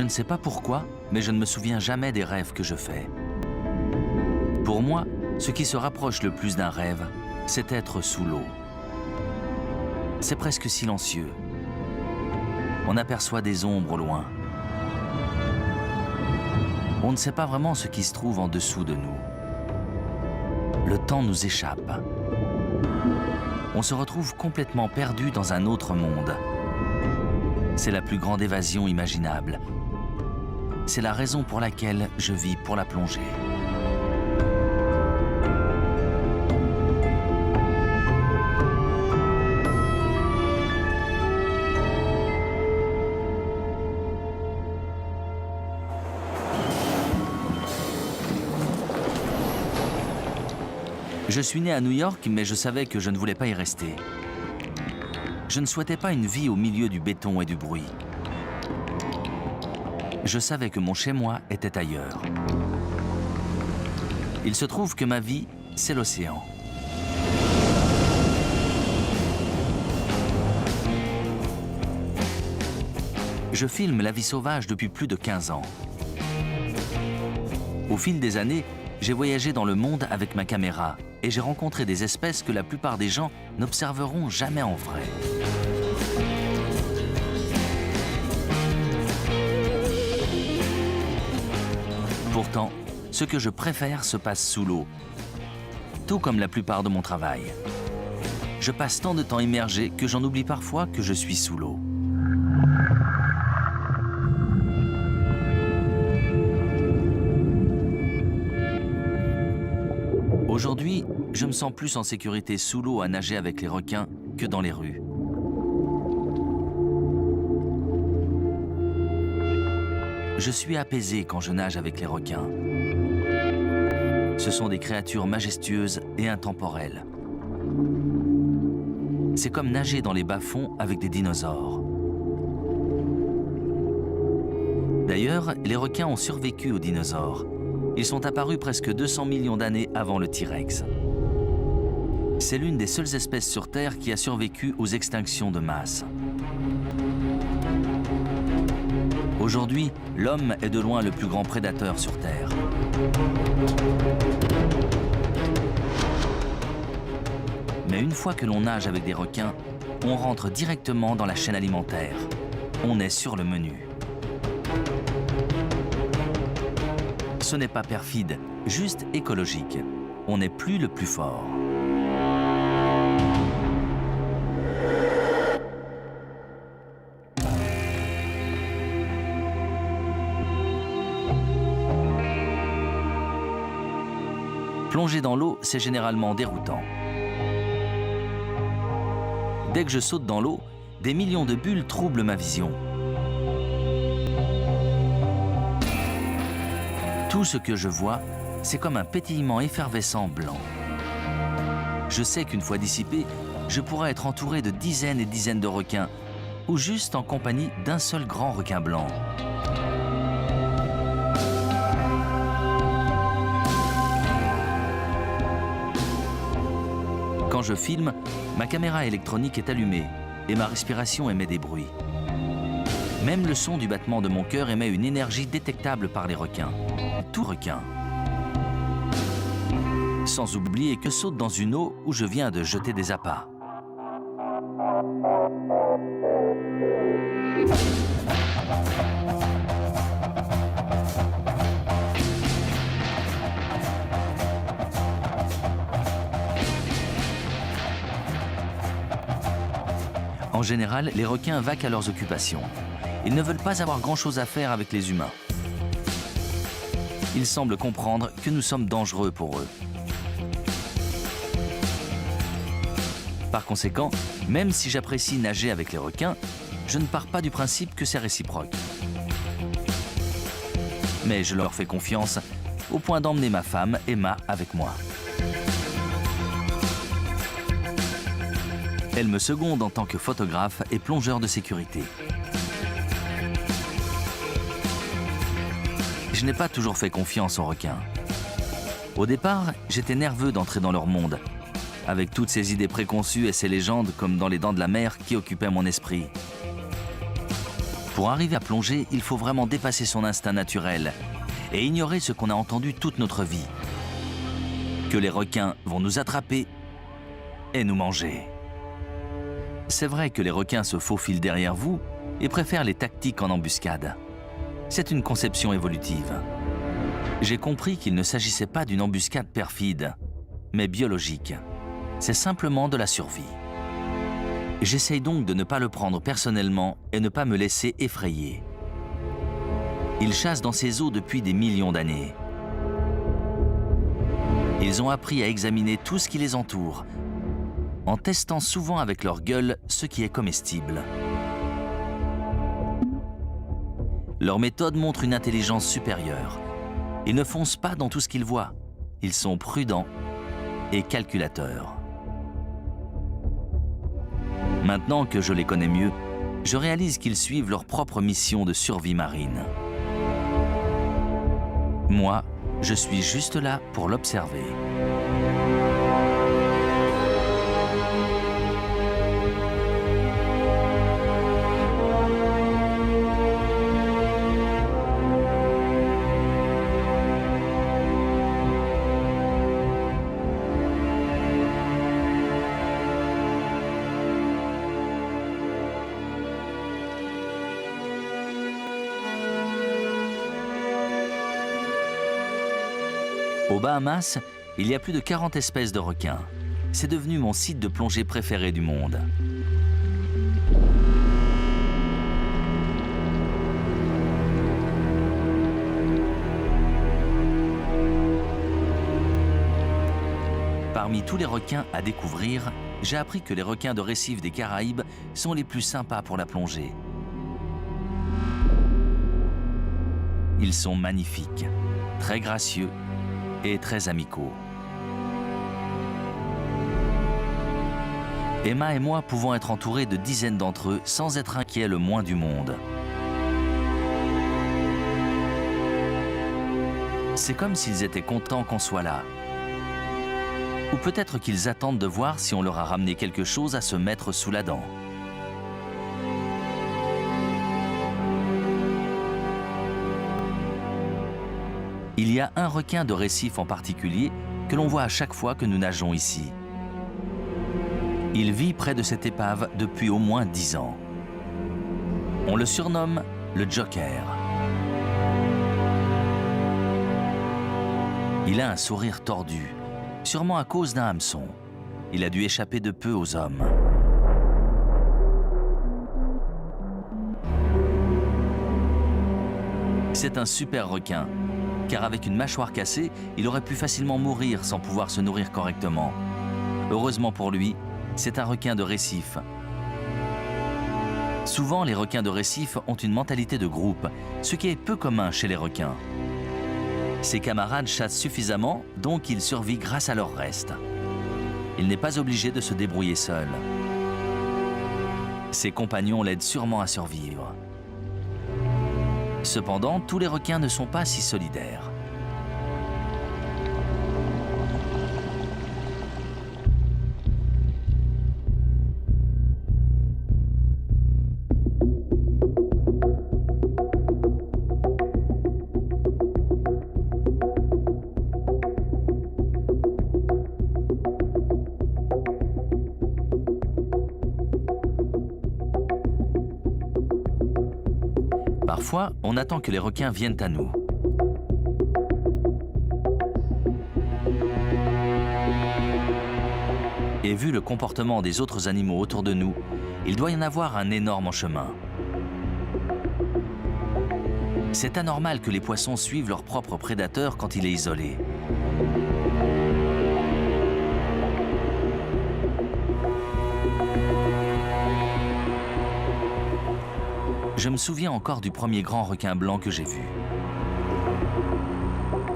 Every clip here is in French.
ne sais pas pourquoi, mais je ne me souviens jamais des rêves que je fais. Pour moi, ce qui se rapproche le plus d'un rêve, c'est être sous l'eau. C'est presque silencieux. On aperçoit des ombres au loin. On ne sait pas vraiment ce qui se trouve en dessous de nous. Le temps nous échappe. On se retrouve complètement perdu dans un autre monde. C'est la plus grande évasion imaginable. C'est la raison pour laquelle je vis pour la plongée. Je suis né à New York, mais je savais que je ne voulais pas y rester. Je ne souhaitais pas une vie au milieu du béton et du bruit. Je savais que mon chez-moi était ailleurs. Il se trouve que ma vie, c'est l'océan. Je filme la vie sauvage depuis plus de 15 ans. Au fil des années, j'ai voyagé dans le monde avec ma caméra et j'ai rencontré des espèces que la plupart des gens n'observeront jamais en vrai. Pourtant, ce que je préfère se passe sous l'eau, tout comme la plupart de mon travail. Je passe tant de temps immergé que j'en oublie parfois que je suis sous l'eau. Aujourd'hui, je me sens plus en sécurité sous l'eau à nager avec les requins que dans les rues. Je suis apaisé quand je nage avec les requins. Ce sont des créatures majestueuses et intemporelles. C'est comme nager dans les bas-fonds avec des dinosaures. D'ailleurs, les requins ont survécu aux dinosaures. Ils sont apparus presque 200 millions d'années avant le T-Rex. C'est l'une des seules espèces sur Terre qui a survécu aux extinctions de masse. Aujourd'hui, l'homme est de loin le plus grand prédateur sur Terre. Mais une fois que l'on nage avec des requins, on rentre directement dans la chaîne alimentaire. On est sur le menu. Ce n'est pas perfide, juste écologique. On n'est plus le plus fort. Plonger dans l'eau, c'est généralement déroutant. Dès que je saute dans l'eau, des millions de bulles troublent ma vision. Tout ce que je vois, c'est comme un pétillement effervescent blanc. Je sais qu'une fois dissipé, je pourrais être entouré de dizaines et dizaines de requins, ou juste en compagnie d'un seul grand requin blanc. Quand je filme, ma caméra électronique est allumée et ma respiration émet des bruits. Même le son du battement de mon cœur émet une énergie détectable par les requins. Tout requin. Sans oublier que saute dans une eau où je viens de jeter des appâts. En général, les requins vaquent à leurs occupations. Ils ne veulent pas avoir grand-chose à faire avec les humains. Ils semblent comprendre que nous sommes dangereux pour eux. Par conséquent, même si j'apprécie nager avec les requins, je ne pars pas du principe que c'est réciproque. Mais je leur fais confiance au point d'emmener ma femme, Emma, avec moi. Elle me seconde en tant que photographe et plongeur de sécurité. Je n'ai pas toujours fait confiance aux requins. Au départ, j'étais nerveux d'entrer dans leur monde, avec toutes ces idées préconçues et ces légendes comme dans les Dents de la Mer qui occupaient mon esprit. Pour arriver à plonger, il faut vraiment dépasser son instinct naturel et ignorer ce qu'on a entendu toute notre vie. Que les requins vont nous attraper et nous manger. C'est vrai que les requins se faufilent derrière vous et préfèrent les tactiques en embuscade. C'est une conception évolutive. J'ai compris qu'il ne s'agissait pas d'une embuscade perfide, mais biologique. C'est simplement de la survie. J'essaye donc de ne pas le prendre personnellement et ne pas me laisser effrayer. Ils chassent dans ces eaux depuis des millions d'années. Ils ont appris à examiner tout ce qui les entoure, en testant souvent avec leur gueule ce qui est comestible. Leur méthode montre une intelligence supérieure. Ils ne foncent pas dans tout ce qu'ils voient. Ils sont prudents et calculateurs. Maintenant que je les connais mieux, je réalise qu'ils suivent leur propre mission de survie marine. Moi, je suis juste là pour l'observer. Aux Bahamas, il y a plus de 40 espèces de requins. C'est devenu mon site de plongée préféré du monde. Parmi tous les requins à découvrir, j'ai appris que les requins de récif des Caraïbes sont les plus sympas pour la plongée. Ils sont magnifiques, très gracieux et très amicaux. Emma et moi pouvons être entourés de dizaines d'entre eux sans être inquiets le moins du monde. C'est comme s'ils étaient contents qu'on soit là. Ou peut-être qu'ils attendent de voir si on leur a ramené quelque chose à se mettre sous la dent. Il y a un requin de récif en particulier que l'on voit à chaque fois que nous nageons ici. Il vit près de cette épave depuis au moins 10 ans. On le surnomme le Joker. Il a un sourire tordu, sûrement à cause d'un hameçon. Il a dû échapper de peu aux hommes. C'est un super requin, car avec une mâchoire cassée, il aurait pu facilement mourir sans pouvoir se nourrir correctement. Heureusement pour lui, c'est un requin de récif. Souvent, les requins de récif ont une mentalité de groupe, ce qui est peu commun chez les requins. Ses camarades chassent suffisamment, donc il survit grâce à leur reste. Il n'est pas obligé de se débrouiller seul. Ses compagnons l'aident sûrement à survivre. Cependant, tous les requins ne sont pas si solidaires. Parfois, on attend que les requins viennent à nous. Et vu le comportement des autres animaux autour de nous, il doit y en avoir un énorme en chemin. C'est anormal que les poissons suivent leur propre prédateur quand il est isolé. Je me souviens encore du premier grand requin blanc que j'ai vu.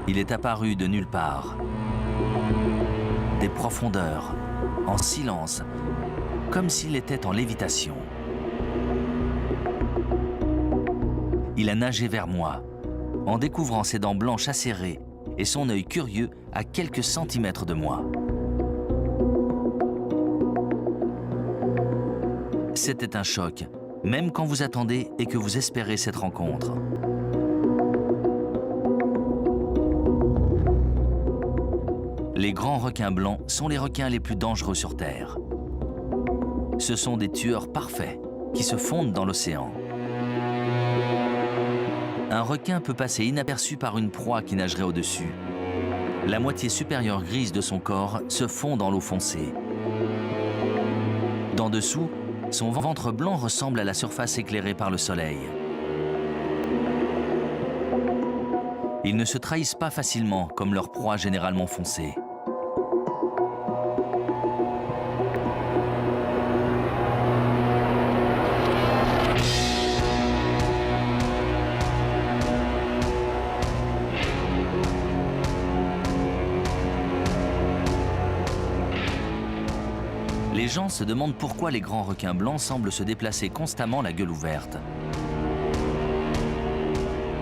Il est apparu de nulle part, des profondeurs, en silence, comme s'il était en lévitation. Il a nagé vers moi, en découvrant ses dents blanches acérées et son œil curieux à quelques centimètres de moi. C'était un choc, même quand vous attendez et que vous espérez cette rencontre. Les grands requins blancs sont les requins les plus dangereux sur Terre. Ce sont des tueurs parfaits qui se fondent dans l'océan. Un requin peut passer inaperçu par une proie qui nagerait au-dessus. La moitié supérieure grise de son corps se fond dans l'eau foncée. D'en dessous, son ventre blanc ressemble à la surface éclairée par le soleil. Ils ne se trahissent pas facilement comme leur proie généralement foncée. Les gens se demandent pourquoi les grands requins blancs semblent se déplacer constamment la gueule ouverte.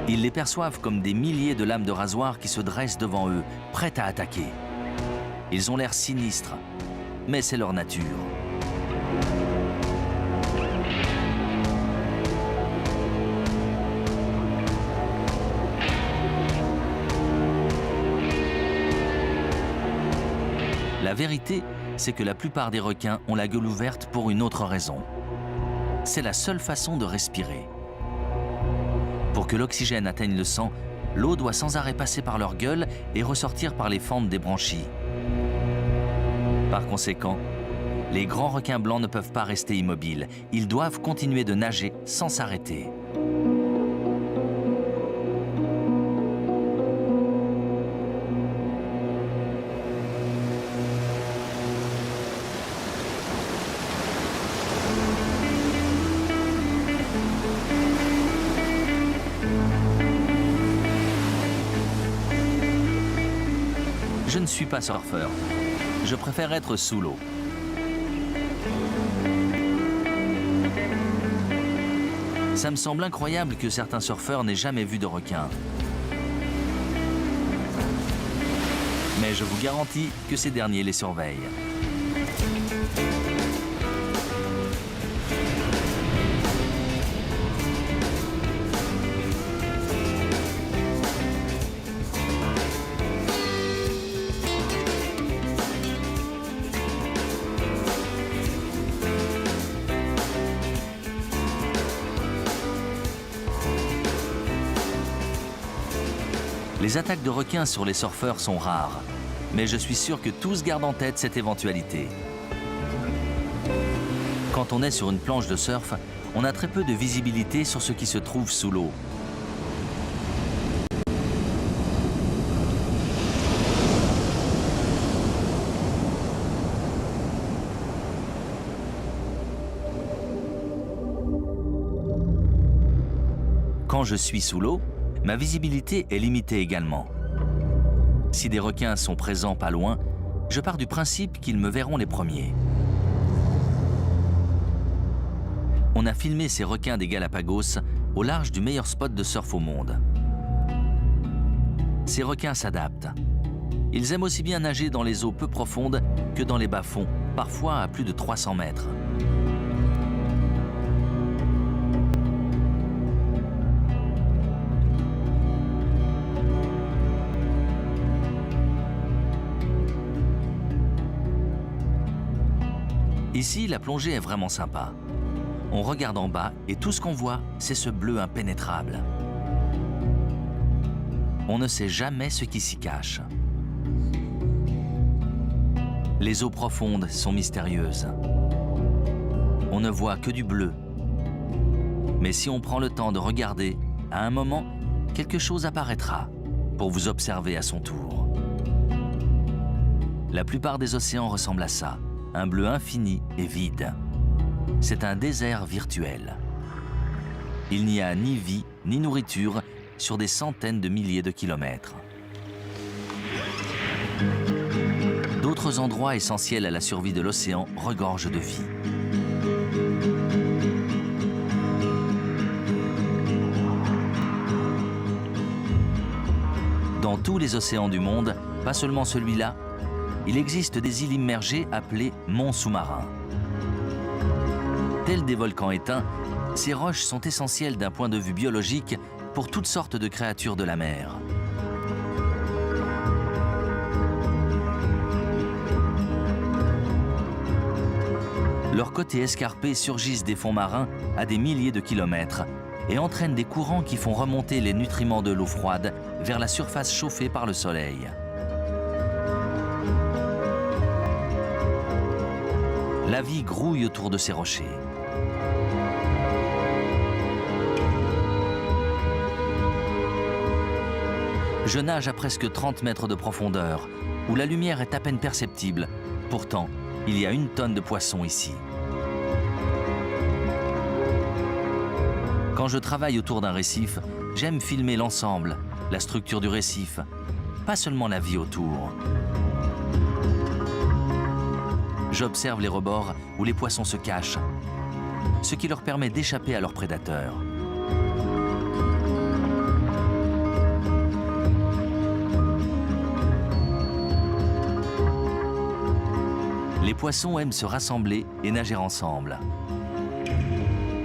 Ils les perçoivent comme des milliers de lames de rasoir qui se dressent devant eux, prêtes à attaquer. Ils ont l'air sinistres, mais c'est leur nature. La vérité, c'est que la plupart des requins ont la gueule ouverte pour une autre raison. C'est la seule façon de respirer. Pour que l'oxygène atteigne le sang, l'eau doit sans arrêt passer par leur gueule et ressortir par les fentes des branchies. Par conséquent, les grands requins blancs ne peuvent pas rester immobiles. Ils doivent continuer de nager sans s'arrêter. Je ne suis pas surfeur. Je préfère être sous l'eau. Ça me semble incroyable que certains surfeurs n'aient jamais vu de requin. Mais je vous garantis que ces derniers les surveillent. Les attaques de requins sur les surfeurs sont rares, mais je suis sûr que tous gardent en tête cette éventualité. Quand on est sur une planche de surf, on a très peu de visibilité sur ce qui se trouve sous l'eau. Quand je suis sous l'eau, ma visibilité est limitée également. Si des requins sont présents pas loin, je pars du principe qu'ils me verront les premiers. On a filmé ces requins des Galapagos au large du meilleur spot de surf au monde. Ces requins s'adaptent. Ils aiment aussi bien nager dans les eaux peu profondes que dans les bas-fonds, parfois à plus de 300 mètres. Ici, la plongée est vraiment sympa. On regarde en bas et tout ce qu'on voit, c'est ce bleu impénétrable. On ne sait jamais ce qui s'y cache. Les eaux profondes sont mystérieuses. On ne voit que du bleu. Mais si on prend le temps de regarder, à un moment, quelque chose apparaîtra pour vous observer à son tour. La plupart des océans ressemblent à ça. Un bleu infini et vide. C'est un désert virtuel. Il n'y a ni vie, ni nourriture sur des centaines de milliers de kilomètres. D'autres endroits essentiels à la survie de l'océan regorgent de vie. Dans tous les océans du monde, pas seulement celui-là, il existe des îles immergées appelées monts sous-marins. Tels des volcans éteints, Ces roches sont essentielles d'un point de vue biologique pour toutes sortes de créatures de la mer. Leurs côtés escarpés surgissent des fonds marins à des milliers de kilomètres et entraînent des courants qui font remonter les nutriments de l'eau froide vers la surface chauffée par le soleil. La vie grouille autour de ces rochers. Je nage à presque 30 mètres de profondeur, où la lumière est à peine perceptible. Pourtant, il y a 1 tonne de poissons ici. Quand je travaille autour d'un récif, j'aime filmer l'ensemble, la structure du récif, pas seulement la vie autour. J'observe les rebords où les poissons se cachent, ce qui leur permet d'échapper à leurs prédateurs. Les poissons aiment se rassembler et nager ensemble.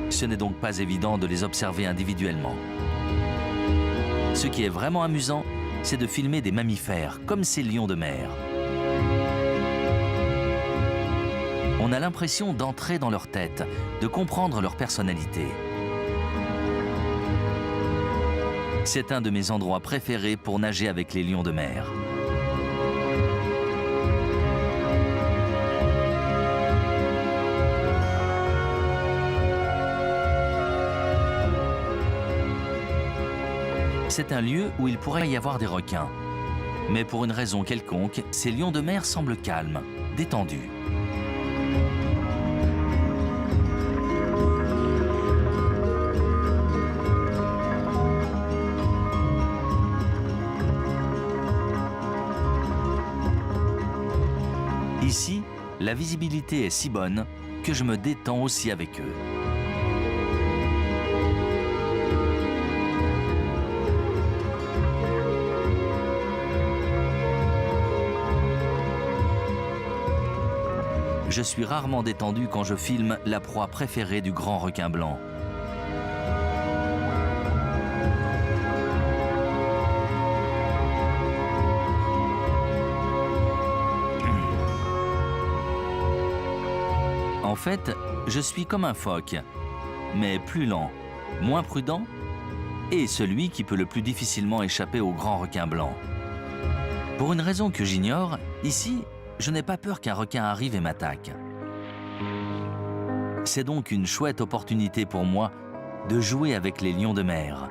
Ce n'est donc pas évident de les observer individuellement. Ce qui est vraiment amusant, c'est de filmer des mammifères, comme ces lions de mer. On a l'impression d'entrer dans leur tête, de comprendre leur personnalité. C'est un de mes endroits préférés pour nager avec les lions de mer. C'est un lieu où il pourrait y avoir des requins. Mais pour une raison quelconque, ces lions de mer semblent calmes, détendus. Ici, la visibilité est si bonne que je me détends aussi avec eux. Je suis rarement détendu quand je filme la proie préférée du grand requin blanc. En fait, je suis comme un phoque, mais plus lent, moins prudent et celui qui peut le plus difficilement échapper au grand requin blanc. Pour une raison que j'ignore, ici, je n'ai pas peur qu'un requin arrive et m'attaque. C'est donc une chouette opportunité pour moi de jouer avec les lions de mer,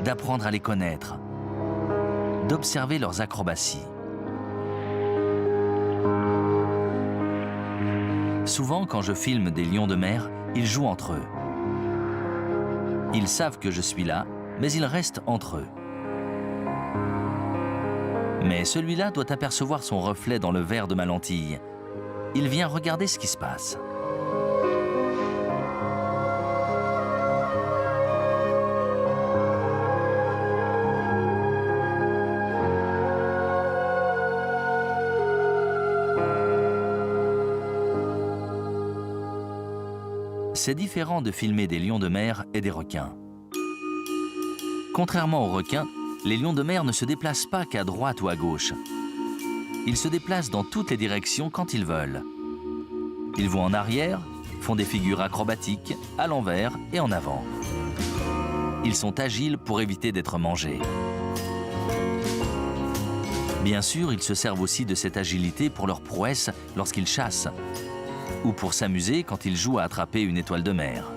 d'apprendre à les connaître, d'observer leurs acrobaties. Souvent, quand je filme des lions de mer, ils jouent entre eux. Ils savent que je suis là, mais ils restent entre eux. Mais celui-là doit apercevoir son reflet dans le verre de ma lentille. Il vient regarder ce qui se passe. C'est différent de filmer des lions de mer et des requins. Contrairement aux requins, les lions de mer ne se déplacent pas qu'à droite ou à gauche. Ils se déplacent dans toutes les directions quand ils veulent. Ils vont en arrière, font des figures acrobatiques, à l'envers et en avant. Ils sont agiles pour éviter d'être mangés. Bien sûr, ils se servent aussi de cette agilité pour leur prouesse lorsqu'ils chassent, ou pour s'amuser quand ils jouent à attraper une étoile de mer.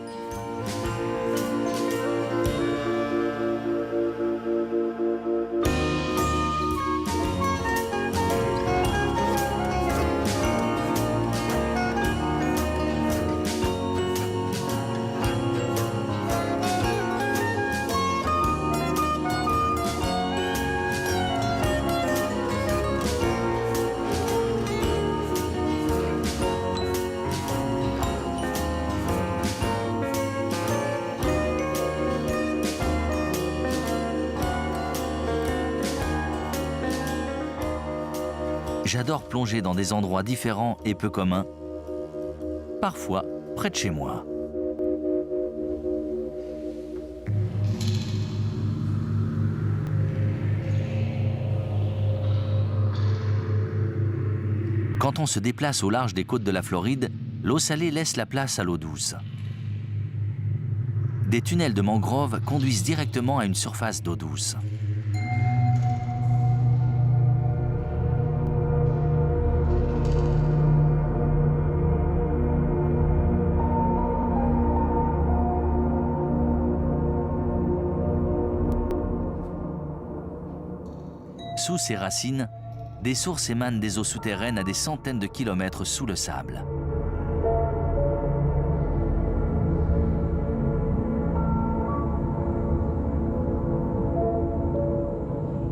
J'adore plonger dans des endroits différents et peu communs, parfois près de chez moi. Quand on se déplace au large des côtes de la Floride, l'eau salée laisse la place à l'eau douce. Des tunnels de mangroves conduisent directement à une surface d'eau douce. Sous ces racines, des sources émanent des eaux souterraines à des centaines de kilomètres sous le sable.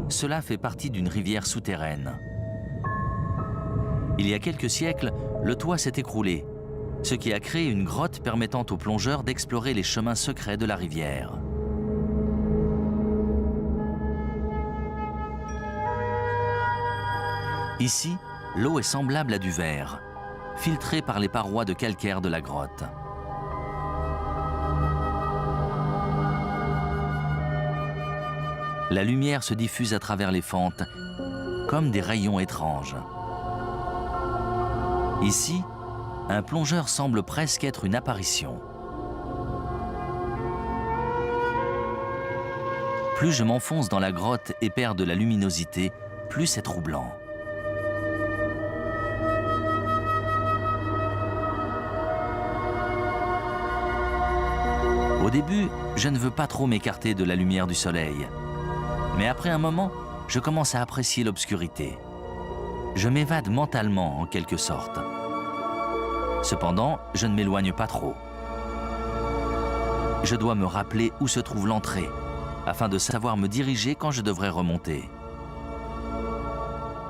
Cela fait partie d'une rivière souterraine. Il y a quelques siècles, le toit s'est écroulé, ce qui a créé une grotte permettant aux plongeurs d'explorer les chemins secrets de la rivière. Ici, l'eau est semblable à du verre, filtrée par les parois de calcaire de la grotte. La lumière se diffuse à travers les fentes, comme des rayons étranges. Ici, un plongeur semble presque être une apparition. Plus je m'enfonce dans la grotte et perds de la luminosité, plus c'est troublant. Au début, je ne veux pas trop m'écarter de la lumière du soleil. Mais après un moment, je commence à apprécier l'obscurité. Je m'évade mentalement, en quelque sorte. Cependant, je ne m'éloigne pas trop. Je dois me rappeler où se trouve l'entrée, afin de savoir me diriger quand je devrais remonter.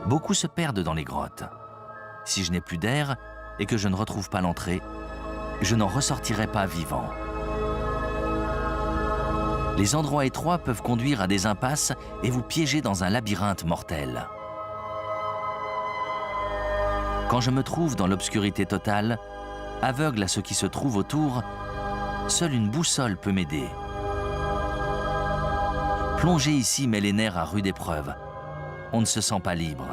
Beaucoup se perdent dans les grottes. Si je n'ai plus d'air et que je ne retrouve pas l'entrée, je n'en ressortirai pas vivant. Les endroits étroits peuvent conduire à des impasses et vous piéger dans un labyrinthe mortel. Quand je me trouve dans l'obscurité totale, aveugle à ce qui se trouve autour, seule une boussole peut m'aider. Plonger ici met les nerfs à rude épreuve. On ne se sent pas libre.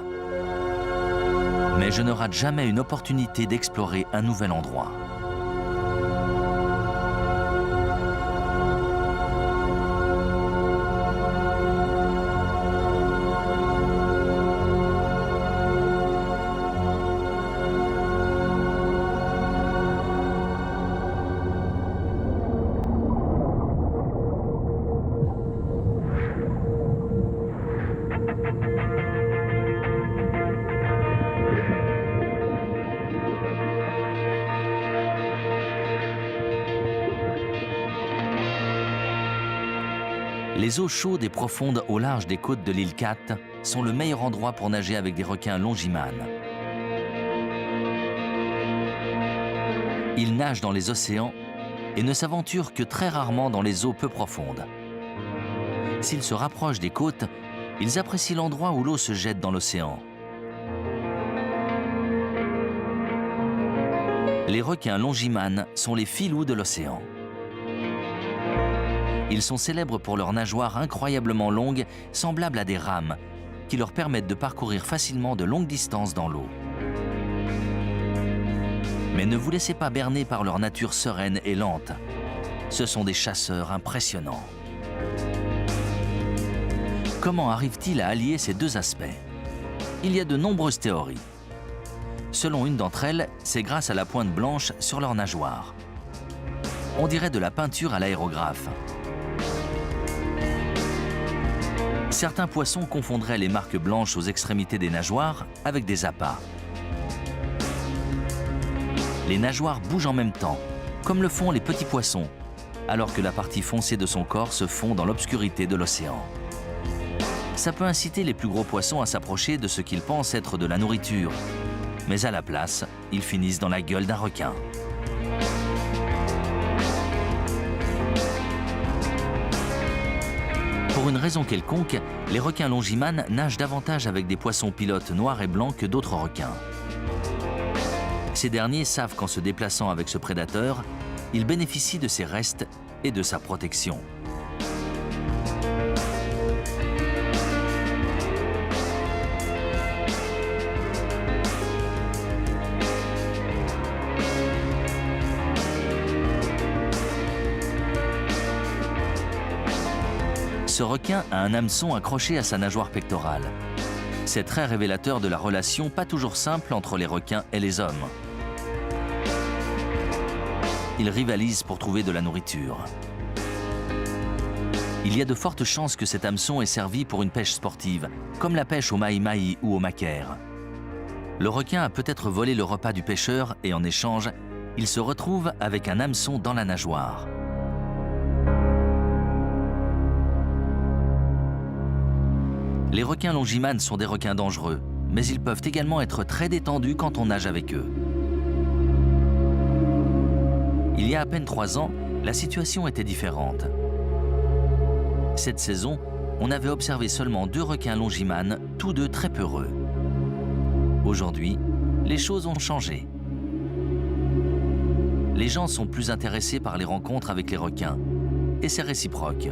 Mais je ne rate jamais une opportunité d'explorer un nouvel endroit. Les eaux chaudes et profondes au large des côtes de l'île Cat sont le meilleur endroit pour nager avec des requins longimanes. Ils nagent dans les océans et ne s'aventurent que très rarement dans les eaux peu profondes. S'ils se rapprochent des côtes, ils apprécient l'endroit où l'eau se jette dans l'océan. Les requins longimanes sont les filous de l'océan. Ils sont célèbres pour leurs nageoires incroyablement longues, semblables à des rames, qui leur permettent de parcourir facilement de longues distances dans l'eau. Mais ne vous laissez pas berner par leur nature sereine et lente. Ce sont des chasseurs impressionnants. Comment arrive-t-il à allier ces deux aspects? Il y a de nombreuses théories. Selon une d'entre elles, c'est grâce à la pointe blanche sur leur nageoire. On dirait de la peinture à l'aérographe. Certains poissons confondraient les marques blanches aux extrémités des nageoires avec des appâts. Les nageoires bougent en même temps, comme le font les petits poissons, alors que la partie foncée de son corps se fond dans l'obscurité de l'océan. Ça peut inciter les plus gros poissons à s'approcher de ce qu'ils pensent être de la nourriture, mais à la place, ils finissent dans la gueule d'un requin. Pour une raison quelconque, les requins longimanes nagent davantage avec des poissons pilotes noirs et blancs que d'autres requins. Ces derniers savent qu'en se déplaçant avec ce prédateur, ils bénéficient de ses restes et de sa protection. Ce requin a un hameçon accroché à sa nageoire pectorale. C'est très révélateur de la relation pas toujours simple entre les requins et les hommes. Ils rivalisent pour trouver de la nourriture. Il y a de fortes chances que cet hameçon ait servi pour une pêche sportive, comme la pêche au mahi-mahi ou au macaire. Le requin a peut-être volé le repas du pêcheur et en échange, il se retrouve avec un hameçon dans la nageoire. Les requins longimanes sont des requins dangereux, mais ils peuvent également être très détendus quand on nage avec eux. Il y a à peine 3 ans, la situation était différente. Cette saison, on avait observé seulement 2 requins longimanes, tous deux très peureux. Aujourd'hui, les choses ont changé. Les gens sont plus intéressés par les rencontres avec les requins, et c'est réciproque.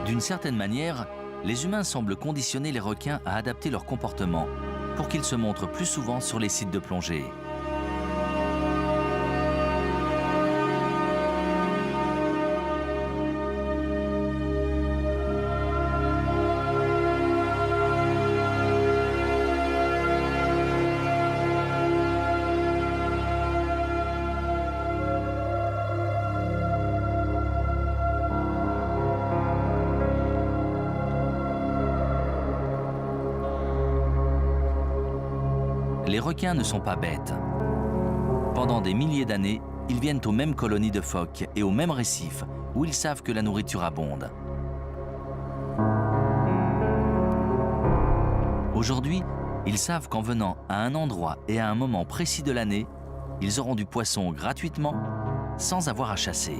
D'une certaine manière, les humains semblent conditionner les requins à adapter leur comportement pour qu'ils se montrent plus souvent sur les sites de plongée. Les requins ne sont pas bêtes. Pendant des milliers d'années, ils viennent aux mêmes colonies de phoques et aux mêmes récifs où ils savent que la nourriture abonde. Aujourd'hui, ils savent qu'en venant à un endroit et à un moment précis de l'année, ils auront du poisson gratuitement, sans avoir à chasser.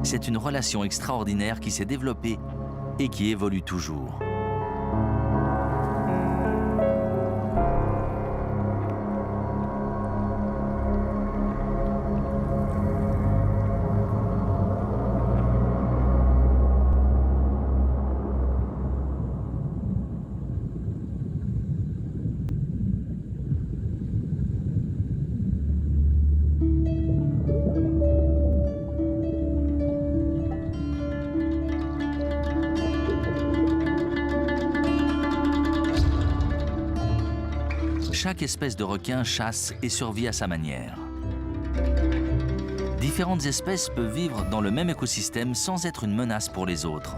C'est une relation extraordinaire qui s'est développée et qui évolue toujours. Chaque espèce de requin chasse et survit à sa manière. Différentes espèces peuvent vivre dans le même écosystème sans être une menace pour les autres.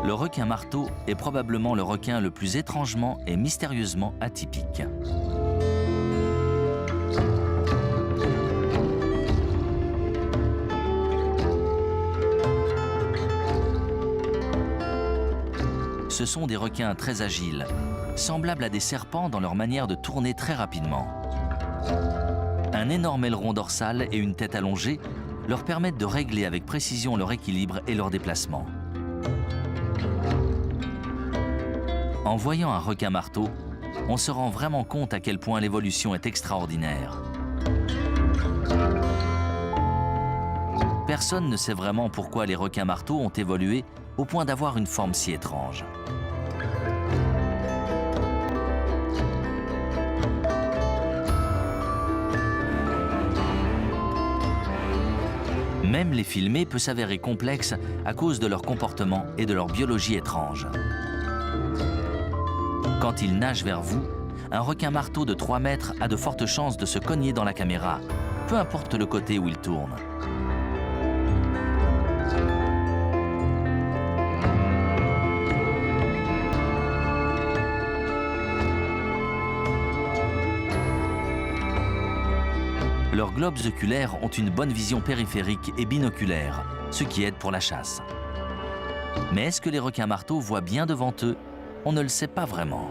Le requin marteau est probablement le requin le plus étrangement et mystérieusement atypique. Ce sont des requins très agiles, semblables à des serpents dans leur manière de tourner très rapidement. Un énorme aileron dorsal et une tête allongée leur permettent de régler avec précision leur équilibre et leur déplacement. En voyant un requin marteau, on se rend vraiment compte à quel point l'évolution est extraordinaire. Personne ne sait vraiment pourquoi les requins marteaux ont évolué au point d'avoir une forme si étrange. Même les filmer peut s'avérer complexe à cause de leur comportement et de leur biologie étrange. Quand il nage vers vous, un requin marteau de 3 mètres a de fortes chances de se cogner dans la caméra, peu importe le côté où il tourne. Leurs globes oculaires ont une bonne vision périphérique et binoculaire, ce qui aide pour la chasse. Mais est-ce que les requins marteaux voient bien devant eux? On ne le sait pas vraiment.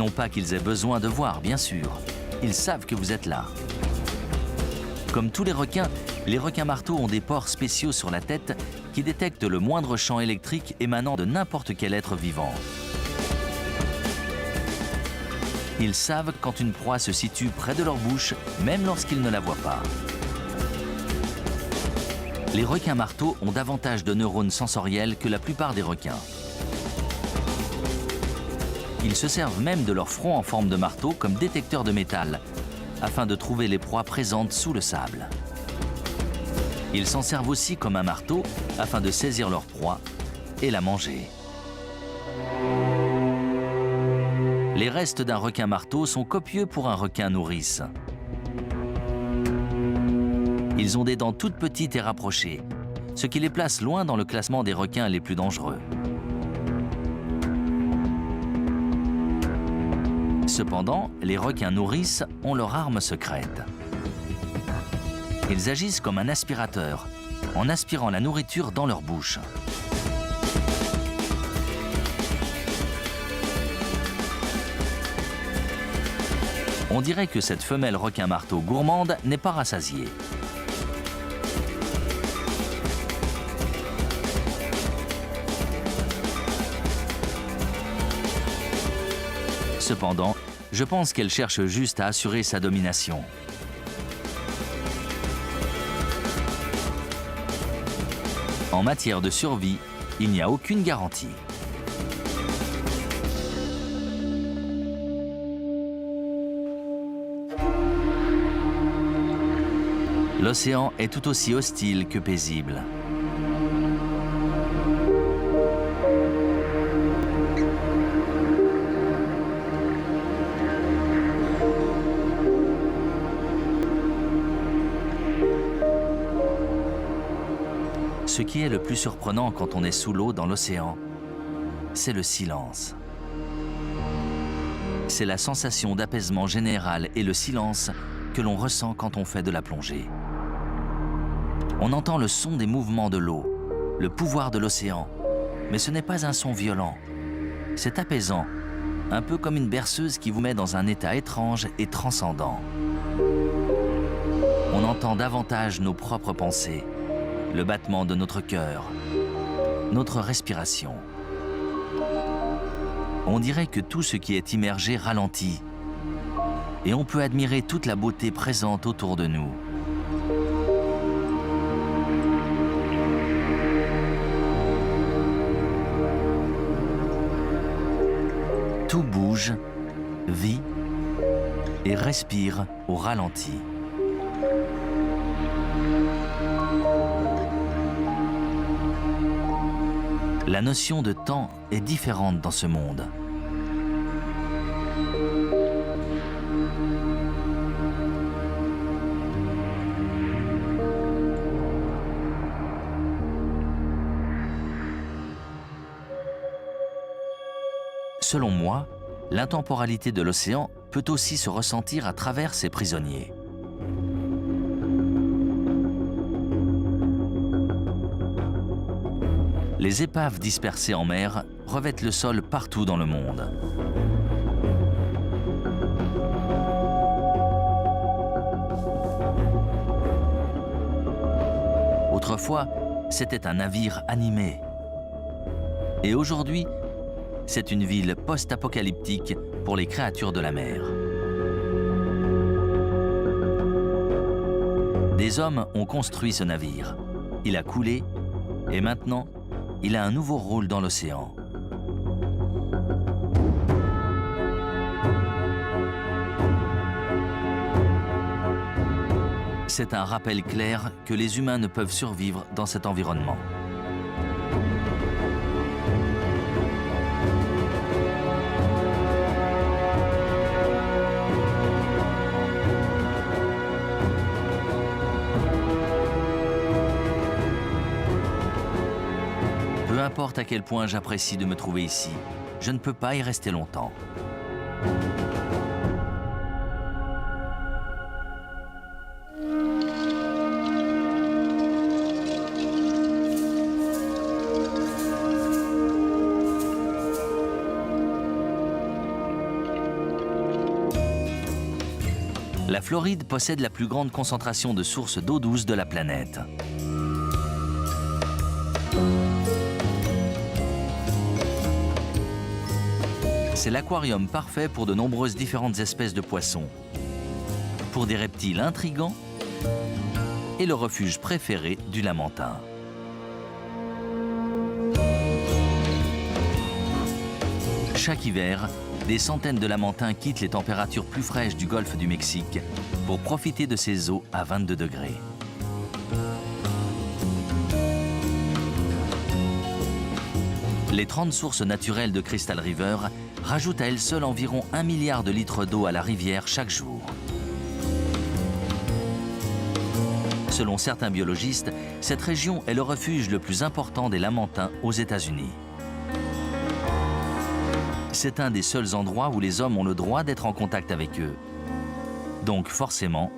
Non pas qu'ils aient besoin de voir, bien sûr. Ils savent que vous êtes là. Comme tous les requins marteaux ont des pores spéciaux sur la tête qui détectent le moindre champ électrique émanant de n'importe quel être vivant. Ils savent quand une proie se situe près de leur bouche, même lorsqu'ils ne la voient pas. Les requins marteaux ont davantage de neurones sensoriels que la plupart des requins. Ils se servent même de leur front en forme de marteau comme détecteur de métal, afin de trouver les proies présentes sous le sable. Ils s'en servent aussi comme un marteau afin de saisir leur proie et la manger. Les restes d'un requin marteau sont copieux pour un requin nourrice. Ils ont des dents toutes petites et rapprochées, ce qui les place loin dans le classement des requins les plus dangereux. Cependant, les requins nourrices ont leur arme secrète. Ils agissent comme un aspirateur, en aspirant la nourriture dans leur bouche. On dirait que cette femelle requin-marteau gourmande n'est pas rassasiée. Cependant, je pense qu'elle cherche juste à assurer sa domination. En matière de survie, il n'y a aucune garantie. L'océan est tout aussi hostile que paisible. Ce qui est le plus surprenant quand on est sous l'eau dans l'océan, c'est le silence. C'est la sensation d'apaisement général et le silence que l'on ressent quand on fait de la plongée. On entend le son des mouvements de l'eau, le pouvoir de l'océan, mais ce n'est pas un son violent. C'est apaisant, un peu comme une berceuse qui vous met dans un état étrange et transcendant. On entend davantage nos propres pensées, le battement de notre cœur, notre respiration. On dirait que tout ce qui est immergé ralentit et on peut admirer toute la beauté présente autour de nous. Tout bouge, vit et respire au ralenti. La notion de temps est différente dans ce monde. Selon moi, l'intemporalité de l'océan peut aussi se ressentir à travers ses prisonniers. Les épaves dispersées en mer revêtent le sol partout dans le monde. Autrefois, c'était un navire animé. Et aujourd'hui, c'est une ville post-apocalyptique pour les créatures de la mer. Des hommes ont construit ce navire. Il a coulé et maintenant, il a un nouveau rôle dans l'océan. C'est un rappel clair que les humains ne peuvent survivre dans cet environnement. Peu importe à quel point j'apprécie de me trouver ici, je ne peux pas y rester longtemps. La Floride possède la plus grande concentration de sources d'eau douce de la planète. C'est l'aquarium parfait pour de nombreuses différentes espèces de poissons, pour des reptiles intrigants et le refuge préféré du lamantin. Chaque hiver, des centaines de lamantins quittent les températures plus fraîches du golfe du Mexique pour profiter de ces eaux à 22 degrés. Les 30 sources naturelles de Crystal River rajoutent à elles seules environ 1 milliard de litres d'eau à la rivière chaque jour. Selon certains biologistes, cette région est le refuge le plus important des lamantins aux États-Unis. C'est un des seuls endroits où les hommes ont le droit d'être en contact avec eux. Donc forcément,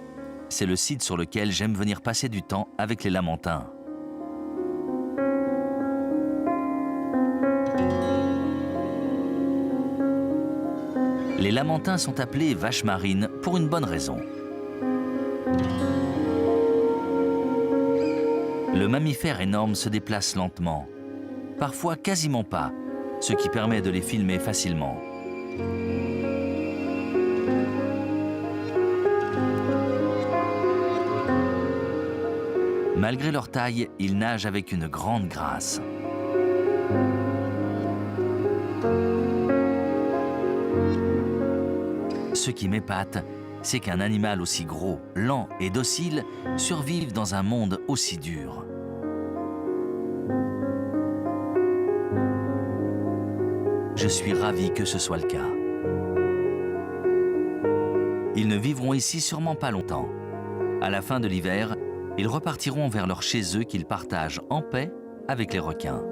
c'est le site sur lequel j'aime venir passer du temps avec les lamantins. Les lamantins sont appelés vaches marines pour une bonne raison. Le mammifère énorme se déplace lentement, parfois quasiment pas, ce qui permet de les filmer facilement. Malgré leur taille, ils nagent avec une grande grâce. Ce qui m'épate, c'est qu'un animal aussi gros, lent et docile survive dans un monde aussi dur. Je suis ravi que ce soit le cas. Ils ne vivront ici sûrement pas longtemps. À la fin de l'hiver, ils repartiront vers leur chez eux qu'ils partagent en paix avec les requins.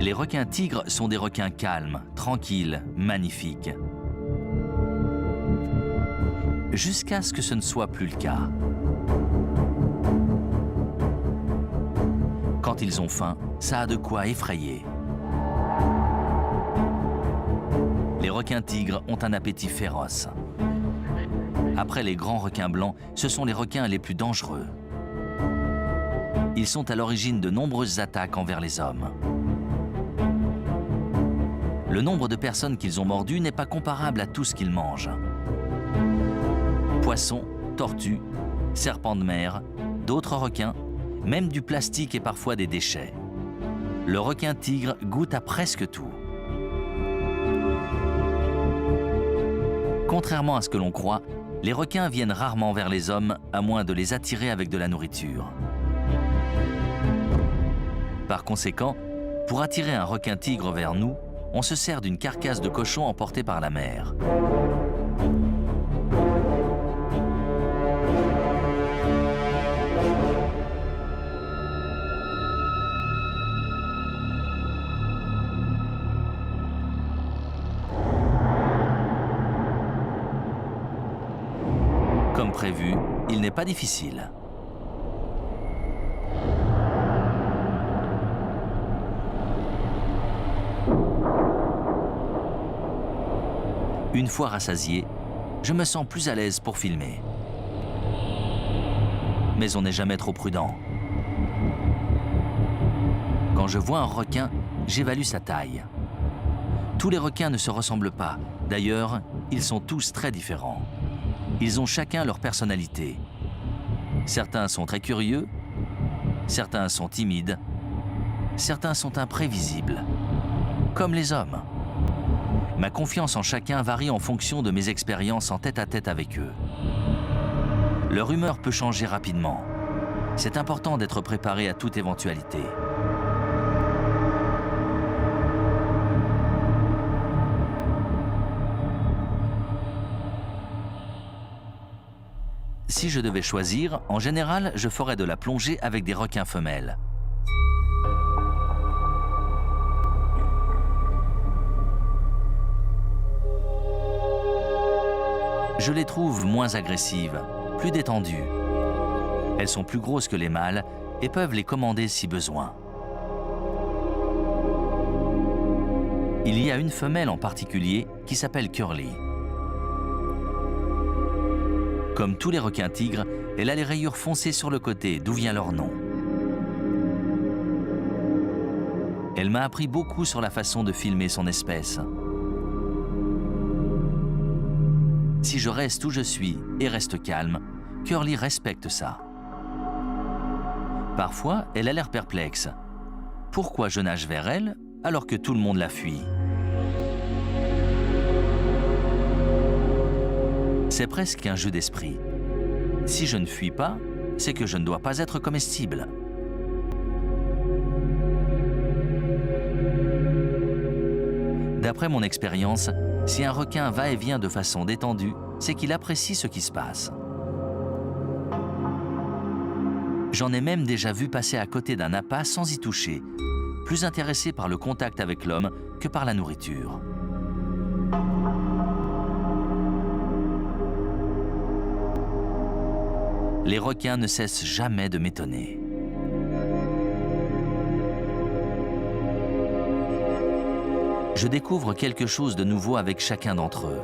Les requins tigres sont des requins calmes, tranquilles, magnifiques. Jusqu'à ce que ce ne soit plus le cas. Quand ils ont faim, ça a de quoi effrayer. Les requins tigres ont un appétit féroce. Après les grands requins blancs, ce sont les requins les plus dangereux. Ils sont à l'origine de nombreuses attaques envers les hommes. Le nombre de personnes qu'ils ont mordues n'est pas comparable à tout ce qu'ils mangent. Poissons, tortues, serpents de mer, d'autres requins, même du plastique et parfois des déchets. Le requin tigre goûte à presque tout. Contrairement à ce que l'on croit, les requins viennent rarement vers les hommes, à moins de les attirer avec de la nourriture. Par conséquent, pour attirer un requin tigre vers nous, on se sert d'une carcasse de cochon emportée par la mer. Comme prévu, il n'est pas difficile. Une fois rassasié, je me sens plus à l'aise pour filmer. Mais on n'est jamais trop prudent. Quand je vois un requin, j'évalue sa taille. Tous les requins ne se ressemblent pas. D'ailleurs, ils sont tous très différents. Ils ont chacun leur personnalité. Certains sont très curieux, certains sont timides, certains sont imprévisibles, comme les hommes. Ma confiance en chacun varie en fonction de mes expériences en tête-à-tête avec eux. Leur humeur peut changer rapidement. C'est important d'être préparé à toute éventualité. Si je devais choisir, en général, je ferais de la plongée avec des requins femelles. Je les trouve moins agressives, plus détendues. Elles sont plus grosses que les mâles et peuvent les commander si besoin. Il y a une femelle en particulier qui s'appelle Curly. Comme tous les requins-tigres, elle a les rayures foncées sur le côté, d'où vient leur nom. Elle m'a appris beaucoup sur la façon de filmer son espèce. Si je reste où je suis et reste calme, Curly respecte ça. Parfois, elle a l'air perplexe. Pourquoi je nage vers elle alors que tout le monde la fuit? C'est presque un jeu d'esprit. Si je ne fuis pas, c'est que je ne dois pas être comestible. D'après mon expérience, si un requin va et vient de façon détendue, c'est qu'il apprécie ce qui se passe. J'en ai même déjà vu passer à côté d'un appât sans y toucher, plus intéressé par le contact avec l'homme que par la nourriture. Les requins ne cessent jamais de m'étonner. Je découvre quelque chose de nouveau avec chacun d'entre eux.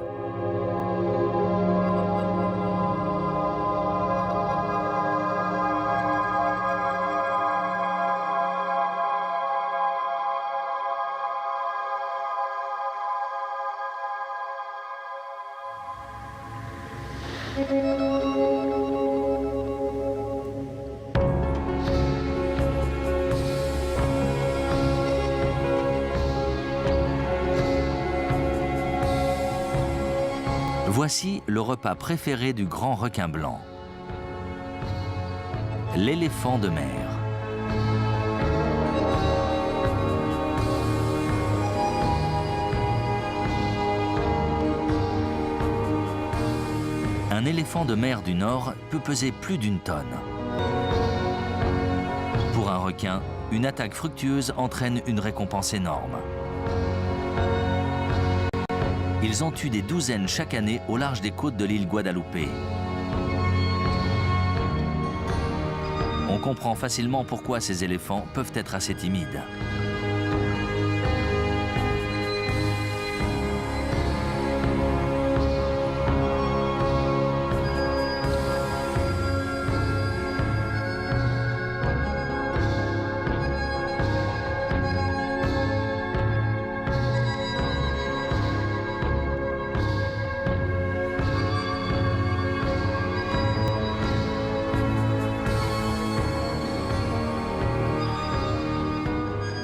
Voici le repas préféré du grand requin blanc. L'éléphant de mer. Un éléphant de mer du Nord peut peser plus d'une tonne. Pour un requin, une attaque fructueuse entraîne une récompense énorme. Ils en tuent des douzaines chaque année au large des côtes de l'île Guadeloupe. On comprend facilement pourquoi ces éléphants peuvent être assez timides.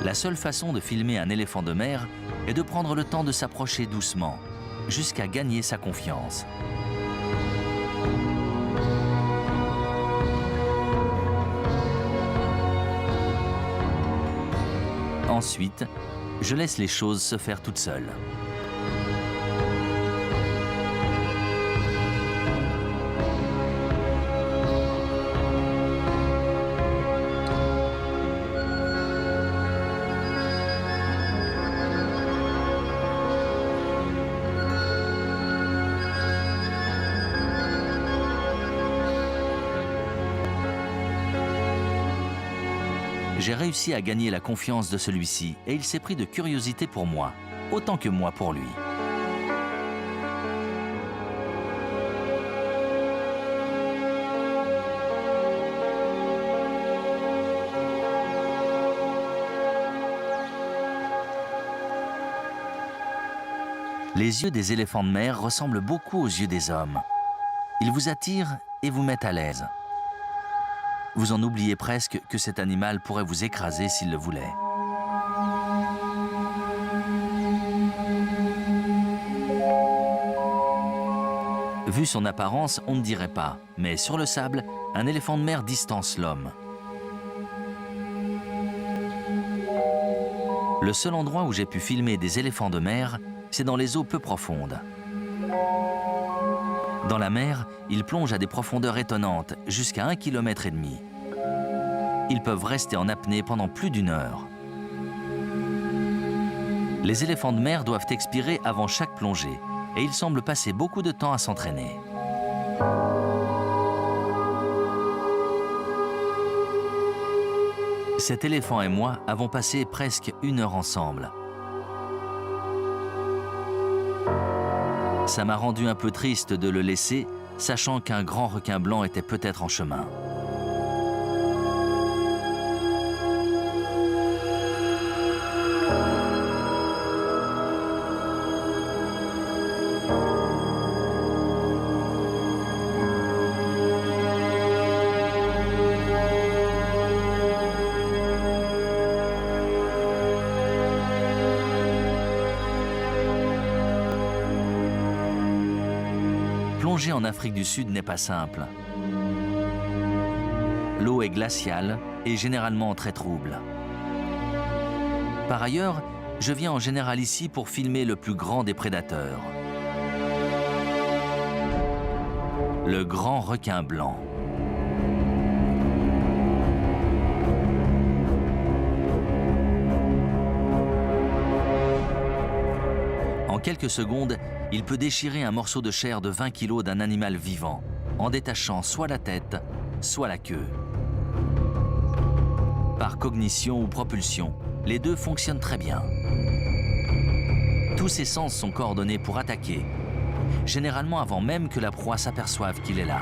La seule façon de filmer un éléphant de mer est de prendre le temps de s'approcher doucement, jusqu'à gagner sa confiance. Ensuite, je laisse les choses se faire toutes seules. J'ai réussi à gagner la confiance de celui-ci et il s'est pris de curiosité pour moi, autant que moi pour lui. Les yeux des éléphants de mer ressemblent beaucoup aux yeux des hommes. Ils vous attirent et vous mettent à l'aise. Vous en oubliez presque que cet animal pourrait vous écraser s'il le voulait. Vu son apparence, on ne dirait pas, mais sur le sable, un éléphant de mer distance l'homme. Le seul endroit où j'ai pu filmer des éléphants de mer, c'est dans les eaux peu profondes. Dans la mer, ils plongent à des profondeurs étonnantes, jusqu'à 1,5 km. Ils peuvent rester en apnée pendant plus d'1 heure. Les éléphants de mer doivent expirer avant chaque plongée, et ils semblent passer beaucoup de temps à s'entraîner. Cet éléphant et moi avons passé presque 1 heure ensemble. Ça m'a rendu un peu triste de le laisser, sachant qu'un grand requin blanc était peut-être en chemin. Plonger en Afrique du Sud n'est pas simple. L'eau est glaciale et généralement très trouble. Par ailleurs, je viens en général ici pour filmer le plus grand des prédateurs. Le grand requin blanc. En quelques secondes, il peut déchirer un morceau de chair de 20 kg d'un animal vivant, en détachant soit la tête, soit la queue. Par cognition ou propulsion, les deux fonctionnent très bien. Tous ses sens sont coordonnés pour attaquer, généralement avant même que la proie s'aperçoive qu'il est là.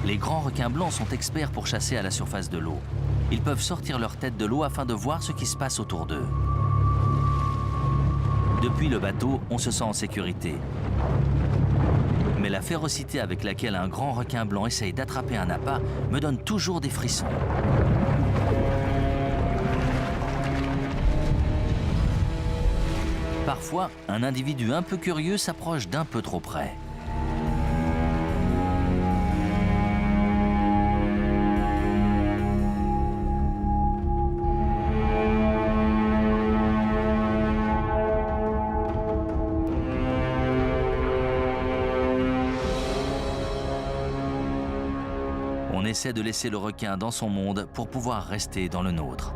Les grands requins blancs sont experts pour chasser à la surface de l'eau. Ils peuvent sortir leur tête de l'eau afin de voir ce qui se passe autour d'eux. Depuis le bateau, on se sent en sécurité. Mais la férocité avec laquelle un grand requin blanc essaye d'attraper un appât me donne toujours des frissons. Parfois, un individu un peu curieux s'approche d'un peu trop près. On essaie de laisser le requin dans son monde pour pouvoir rester dans le nôtre.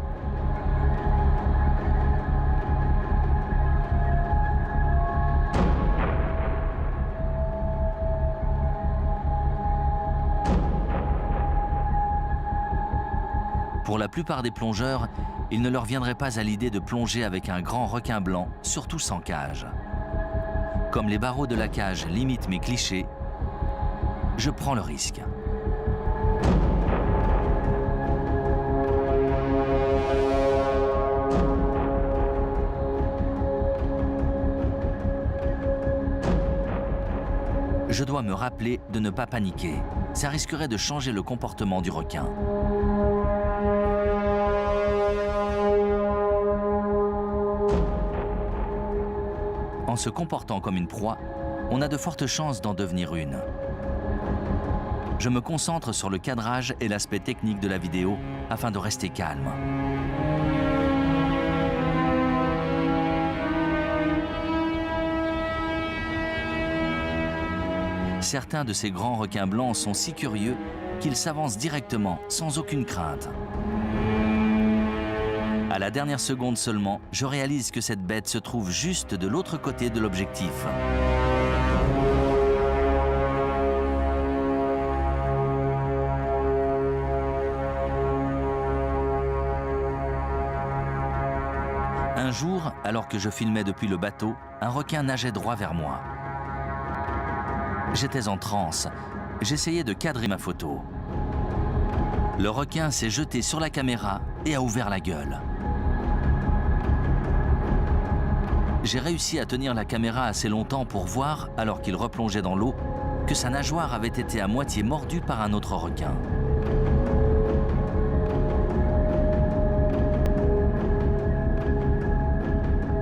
Pour la plupart des plongeurs, il ne leur viendrait pas à l'idée de plonger avec un grand requin blanc, surtout sans cage. Comme les barreaux de la cage limitent mes clichés, je prends le risque. Je dois me rappeler de ne pas paniquer. Ça risquerait de changer le comportement du requin. En se comportant comme une proie, on a de fortes chances d'en devenir une. Je me concentre sur le cadrage et l'aspect technique de la vidéo afin de rester calme. Certains de ces grands requins blancs sont si curieux qu'ils s'avancent directement, sans aucune crainte. À la dernière seconde seulement, je réalise que cette bête se trouve juste de l'autre côté de l'objectif. Un jour, alors que je filmais depuis le bateau, un requin nageait droit vers moi. J'étais en transe. J'essayais de cadrer ma photo. Le requin s'est jeté sur la caméra et a ouvert la gueule. J'ai réussi à tenir la caméra assez longtemps pour voir, alors qu'il replongeait dans l'eau, que sa nageoire avait été à moitié mordue par un autre requin.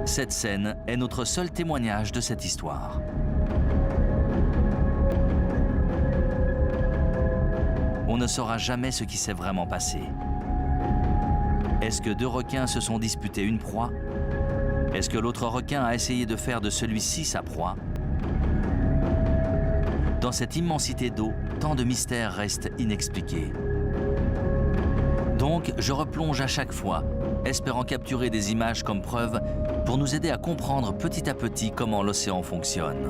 Cette scène est notre seul témoignage de cette histoire. On ne saura jamais ce qui s'est vraiment passé. Est-ce que deux requins se sont disputés une proie? Est-ce que l'autre requin a essayé de faire de celui-ci sa proie? Dans cette immensité d'eau, tant de mystères restent inexpliqués. Donc, je replonge à chaque fois, espérant capturer des images comme preuve pour nous aider à comprendre petit à petit comment l'océan fonctionne.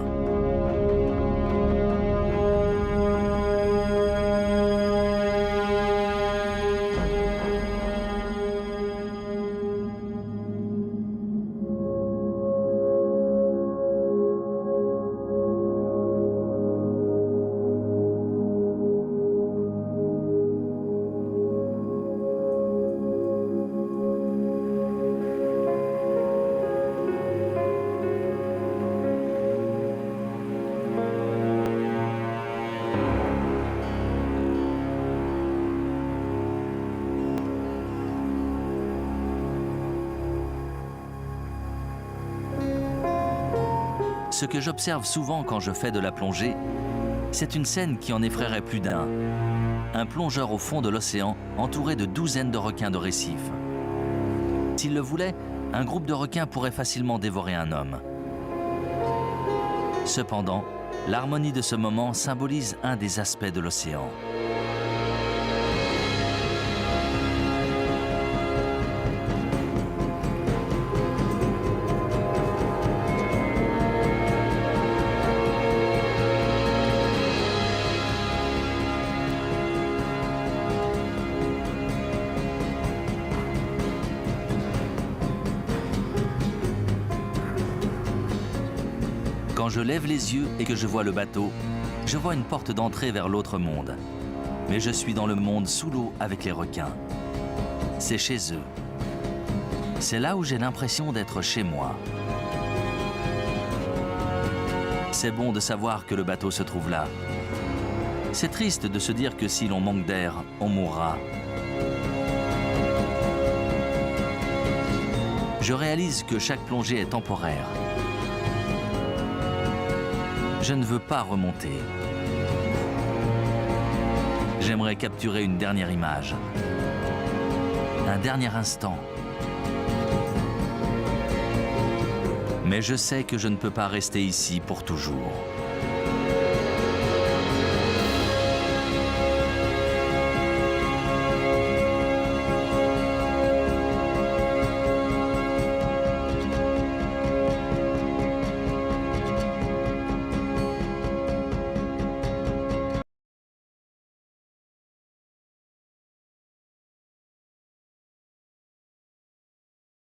Ce que j'observe souvent quand je fais de la plongée, c'est une scène qui en effraierait plus d'un. Un plongeur au fond de l'océan, entouré de douzaines de requins de récif. S'il le voulait, un groupe de requins pourrait facilement dévorer un homme. Cependant, l'harmonie de ce moment symbolise un des aspects de l'océan. Quand je lève les yeux et que je vois le bateau, je vois une porte d'entrée vers l'autre monde. Mais je suis dans le monde sous l'eau avec les requins. C'est chez eux. C'est là où j'ai l'impression d'être chez moi. C'est bon de savoir que le bateau se trouve là. C'est triste de se dire que si l'on manque d'air, on mourra. Je réalise que chaque plongée est temporaire. Je ne veux pas remonter. J'aimerais capturer une dernière image, un dernier instant. Mais je sais que je ne peux pas rester ici pour toujours.